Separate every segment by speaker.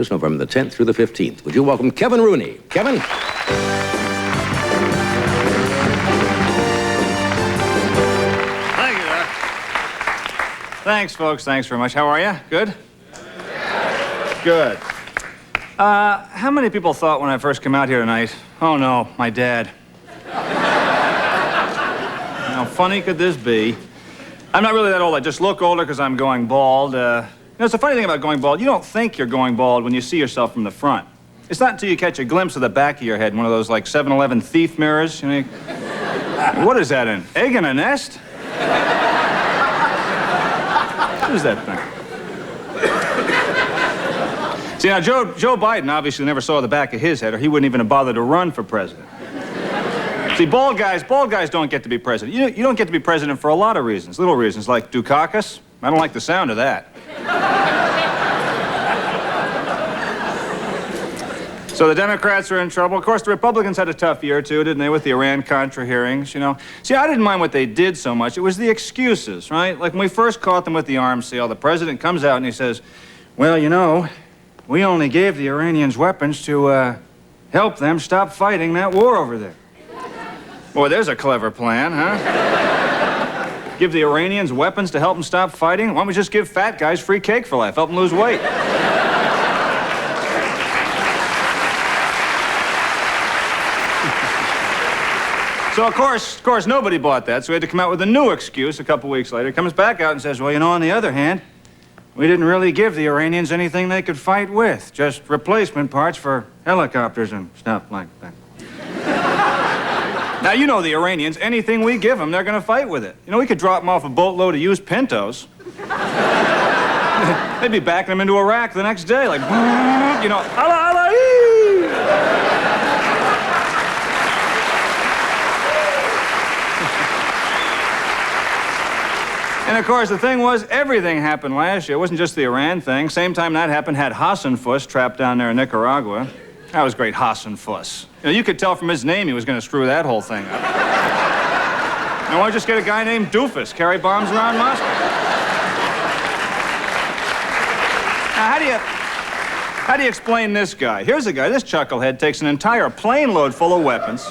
Speaker 1: This November the 10th through the 15th. Would you welcome Kevin Rooney? Kevin?
Speaker 2: Thank you, Doc. Thanks, folks. Thanks very much. How are you? Good? Good. How many people thought when I first came out here tonight, oh no, my dad? How funny could this be? I'm not really that old. I just look older because I'm going bald. It's the funny thing about going bald. You don't think you're going bald when you see yourself from the front. It's not until you catch a glimpse of the back of your head in one of those, like, 7-Eleven thief mirrors. You know, what is that, an egg in a nest? What is that thing? See, now, Joe Biden obviously never saw the back of his head, or he wouldn't even have bothered to run for president. See, bald guys don't get to be president. You don't get to be president for a lot of reasons, little reasons, like Dukakis. I don't like the sound of that. So the Democrats are in trouble. Of course, the Republicans had a tough year, too, didn't they, with the Iran-Contra hearings, you know? See, I didn't mind what they did so much. It was the excuses, right? Like, when we first caught them with the arms sale, the president comes out and he says, well, you know, we only gave the Iranians weapons to help them stop fighting that war over there. Boy, there's a clever plan, huh? Give the Iranians weapons to help them stop fighting? Why don't we just give fat guys free cake for life, help them lose weight? So, of course, nobody bought that, so we had to come out with a new excuse a couple weeks later. He comes back out and says, well, you know, on the other hand, we didn't really give the Iranians anything they could fight with, just replacement parts for helicopters and stuff like that. Now, you know the Iranians, anything we give them, they're going to fight with it. You know, we could drop them off a boatload of used Pintos. They'd be backing them into Iraq the next day, like, you know, Allah, Allah, And, of course, the thing was, everything happened last year. It wasn't just the Iran thing. Same time that happened, had Hassan-Fuss trapped down there in Nicaragua. That was great, Hassan-Fuss. You know, you could tell from his name he was going to screw that whole thing up. Now, why don't you just get a guy named Doofus, carry bombs around Moscow? Now, how do you explain this guy? Here's a guy, this chucklehead, takes an entire plane load full of weapons,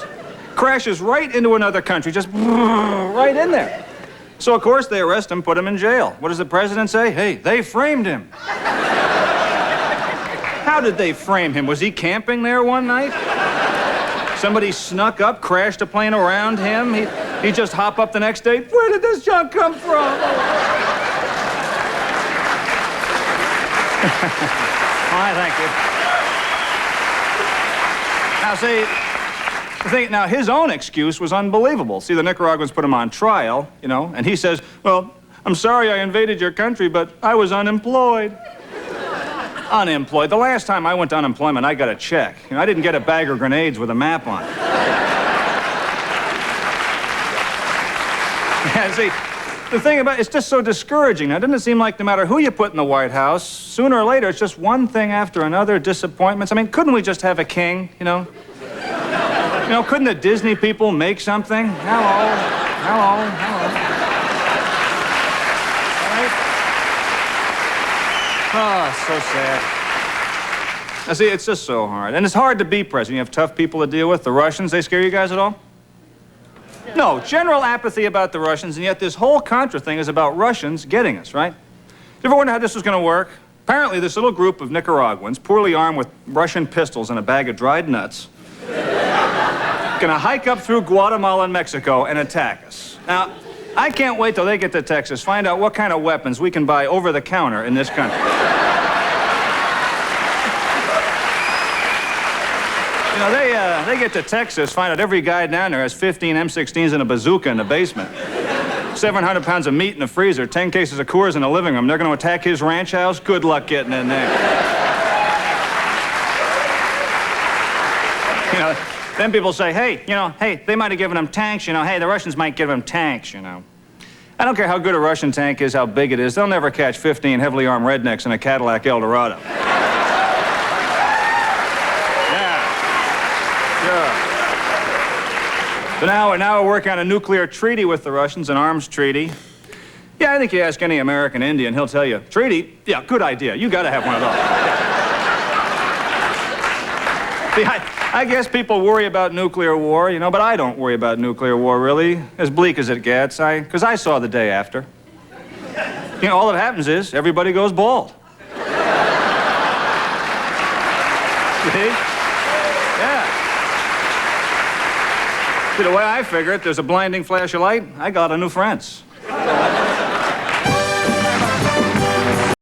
Speaker 2: crashes right into another country, just right in there. So, of course, they arrest him, put him in jail. What does the president say? Hey, they framed him. How did they frame him? Was he camping there one night? Somebody snuck up, crashed a plane around him? He'd just hop up the next day? Where did this junk come from? All right, thank you. Now, see, now, his own excuse was unbelievable. See, the Nicaraguans put him on trial, you know, and he says, well, I'm sorry I invaded your country, but I was unemployed. Unemployed. The last time I went to unemployment, I got a check. You know, I didn't get a bag of grenades with a map on it. Yeah, see, the thing about it's just so discouraging. Now, doesn't it seem like no matter who you put in the White House, sooner or later, it's just one thing after another, disappointments? I mean, couldn't we just have a king, you know? You know, couldn't the Disney people make something? Hello. Right? Oh, so sad. Now, see, it's just so hard. And it's hard to be president. You have tough people to deal with. The Russians, they scare you guys at all? No, general apathy about the Russians, and yet this whole Contra thing is about Russians getting us, right? You ever wonder how this was going to work? Apparently, this little group of Nicaraguans, poorly armed with Russian pistols and a bag of dried nuts, gonna hike up through Guatemala and Mexico and attack us. Now, I can't wait till they get to Texas, find out what kind of weapons we can buy over the counter in this country. You know, they get to Texas, find out every guy down there has 15 M16s and a bazooka in the basement. 700 pounds of meat in the freezer, 10 cases of Coors in the living room. They're gonna attack his ranch house? Good luck getting in there. You know, then people say, hey, you know, hey, they might have given them tanks, you know, hey, the Russians might give them tanks, you know. I don't care how good a Russian tank is, how big it is, they'll never catch 15 heavily armed rednecks in a Cadillac Eldorado. Yeah, sure. So now we're working on a nuclear treaty with the Russians, an arms treaty. Yeah, I think you ask any American Indian, he'll tell you, treaty? Yeah, good idea. You gotta have one of those. See, I guess people worry about nuclear war, you know, but I don't worry about nuclear war, really. As bleak as it gets, because I saw the day after. You know, all that happens is everybody goes bald. See? Yeah. See, the way I figure it, there's a blinding flash of light, I got a new friends.